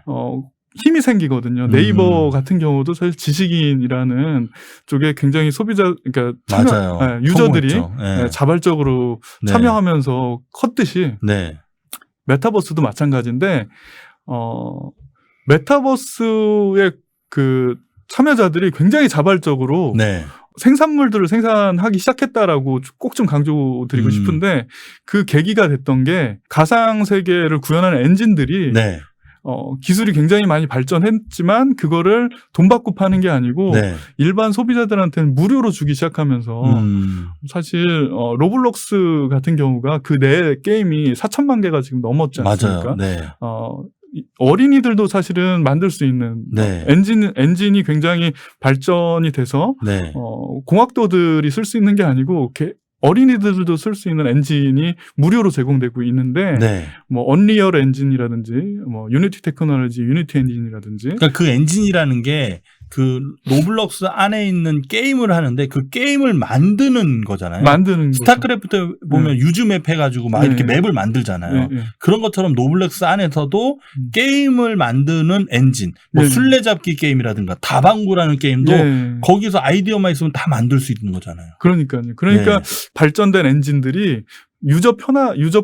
힘이 생기거든요. 네이버 같은 경우도 사실 지식인이라는 쪽에 굉장히 그러니까 맞아요. 유저들이 네. 자발적으로 네. 참여하면서 컸듯이 네. 메타버스도 마찬가지인데 메타버스의 그 참여자들이 굉장히 자발적으로 네. 생산물들을 생산하기 시작했다라고 꼭 좀 강조드리고 싶은데 그 계기가 됐던 게 가상 세계를 구현하는 엔진들이 네. 기술이 굉장히 많이 발전했지만 그거를 돈 받고 파는 게 아니고 네. 일반 소비자들한테는 무료로 주기 시작하면서 사실 로블록스 같은 경우가 그 내 게임이 4천만 개가 지금 넘었지 않습니까? 맞아요. 네. 어린이들도 사실은 만들 수 있는 네. 엔진이 굉장히 발전이 돼서 네. 공학도들이 쓸 수 있는 게 아니고 어린이들도 쓸 수 있는 엔진이 무료로 제공되고 있는데 네. 뭐 언리얼 엔진이라든지 뭐 유니티 테크놀로지 유니티 엔진이라든지 그러니까 그 엔진이라는 게 그 로블록스 안에 있는 게임을 하는데 그 게임을 만드는 거잖아요. 만드는 스타크래프트 보면 유즈맵 해가지고 막 이렇게 맵을 만들잖아요. 그런 것처럼 노블록스 안에서도 게임을 만드는 엔진, 뭐 술래잡기 게임이라든가 다방구라는 게임도 거기서 아이디어만 있으면 다 만들 수 있는 거잖아요. 그러니까 발전된 엔진들이 유저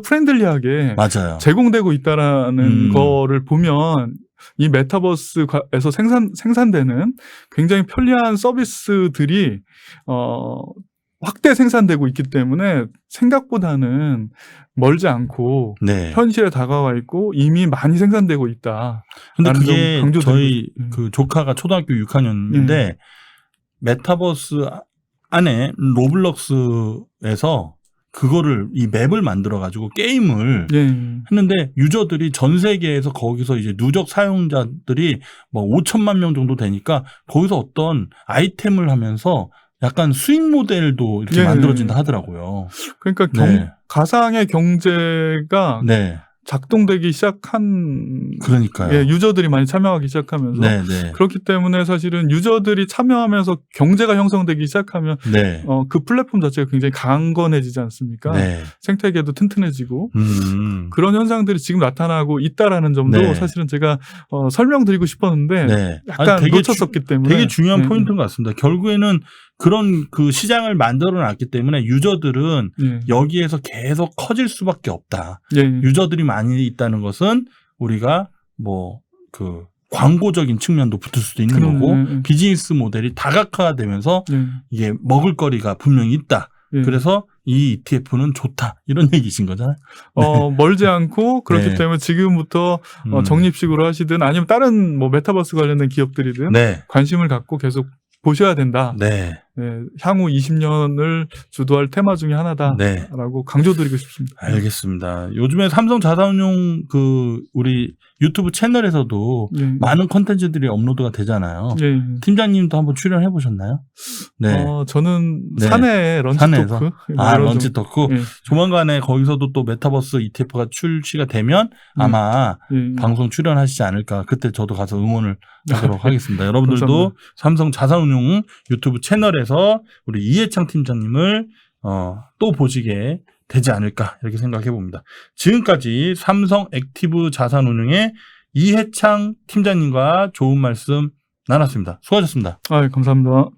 프렌들리하게 맞아요. 제공되고 있다라는 거를 보면 이 메타버스에서 생산되는 굉장히 편리한 서비스들이 확대 생산되고 있기 때문에 생각보다는 멀지 않고 네. 현실에 다가와 있고 이미 많이 생산되고 있다. 근데 그게 저희 그 조카가 초등학교 6학년인데 메타버스 안에 로블록스에서 그거를 이 맵을 만들어 가지고 게임을 했는데 유저들이 전 세계에서 거기서 이제 누적 사용자들이 뭐 5천만 명 정도 되니까 거기서 어떤 아이템을 하면서 약간 수익 모델도 이렇게 만들어진다 하더라고요. 그러니까 가상의 경제가 작동되기 시작한 그러니까요. 유저들이 많이 참여하기 시작하면서 그렇기 때문에 사실은 유저들이 참여하면서 경제가 형성되기 시작하면 그 플랫폼 자체가 굉장히 강건해지지 않습니까? 생태계도 튼튼해지고 그런 현상들이 지금 나타나고 있다라는 점도 사실은 제가 설명드리고 싶었는데 약간 놓쳤었기 때문에 되게 중요한 포인트인 것 같습니다. 결국에는 그런 그 시장을 만들어 놨기 때문에 유저들은 여기에서 계속 커질 수밖에 없다. 유저들이 많이 있다는 것은 우리가 뭐 그 광고적인 측면도 붙을 수도 있는 거고 비즈니스 모델이 다각화되면서 이게 먹을거리가 분명히 있다. 그래서 이 ETF는 좋다. 이런 얘기신 거잖아요. 멀지 않고 그렇기 때문에 지금부터 적립식으로 하시든 아니면 다른 뭐 메타버스 관련된 기업들이든 관심을 갖고 계속 보셔야 된다. 향후 20년을 주도할 테마 중에 하나다라고 네. 강조드리고 싶습니다. 알겠습니다. 요즘에 삼성 자산운용 우리 유튜브 채널에서도 많은 콘텐츠들이 업로드가 되잖아요. 팀장님도 한번 출연해 보셨나요? 네. 저는 사내 런치 사내에서? 토크. 런치 토크. 조만간에 거기서도 또 메타버스 ETF가 출시가 되면 아마 방송 출연하시지 않을까. 그때 저도 가서 응원을 하도록 하겠습니다. 여러분들도 감사합니다. 삼성 자산운용 유튜브 채널에서 우리 이해창 팀장님을 또 보시게 되지 않을까 이렇게 생각해 봅니다. 지금까지 삼성 액티브 자산운용의 이해창 팀장님과 좋은 말씀 나눴습니다. 수고하셨습니다. 감사합니다.